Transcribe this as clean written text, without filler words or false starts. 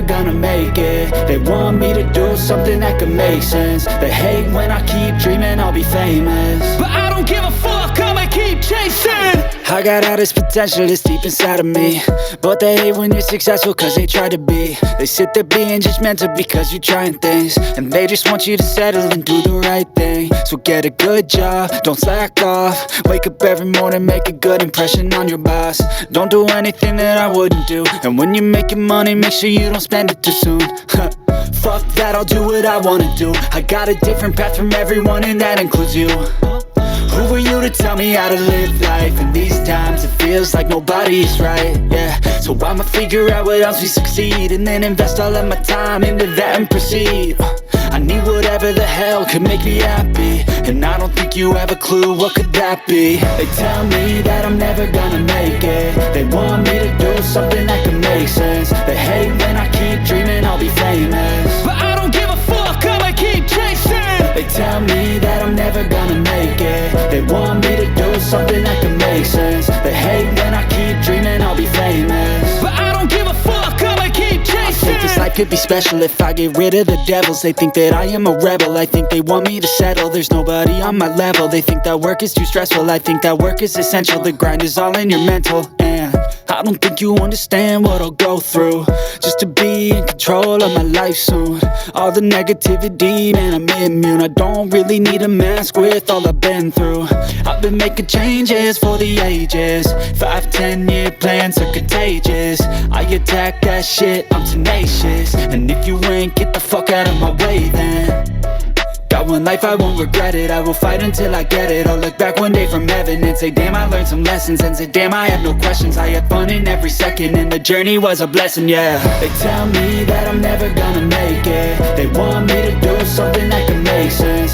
gonna make it. They want me to do something that could make sense. They hate when I keep dreaming I'll be famous, but I don't give a fuck, I'ma keep chasing. I got all this potential that's deep inside of me, but they hate when you're successful cause they try to be. They sit there being judgmental because you're trying things, and they just want you to settle and do the right thing. So get a good job, don't slack off. Wake up every morning, make a good impression on your boss. Don't do anything that I wouldn't do, and when you're making money, make sure you don't spend it too soon. Fuck that, I'll do what I wanna do. I got a different path from everyone, and that includes you. Who are you to tell me how to live life? In these times it feels like nobody's right, yeah. So I'ma figure out what else we succeed, and then invest all of my time into that and proceed. I need whatever the hell could make me happy, and I don't think you have a clue what could that be. They tell me that I'm never gonna make it. They want me to do something that could make sense. They hate when I keep dreaming I'll be famous, but I don't give a fuck, I'ma keep chasing. They tell me that I'm never gonna make it. They want me to do something that could make sense. They hate when I keep dreaming I'll be famous, but I don't give a fuck, I'ma keep chasing. I think this life could be special if I get rid of the devils. They think that I am a rebel, I think they want me to settle. There's nobody on my level. They think that work is too stressful, I think that work is essential. The grind is all in your mental, and I don't think you understand what I'll go through just to be in control of my life soon. All the negativity, man, I'm immune. I don't really need a mask with all I've been through. I've been making changes for the ages. 5-10 year plans are contagious. I attack that shit, I'm tenacious. And if you ain't, get the fuck out of my way then. Got one life, I won't regret it. I will fight until I get it. I'll look back one day from heaven and say, damn, I learned some lessons. And say, damn, I have no questions. I had fun in every second, and the journey was a blessing, yeah. They tell me that I'm never gonna make it. They want me to do something that can make sense.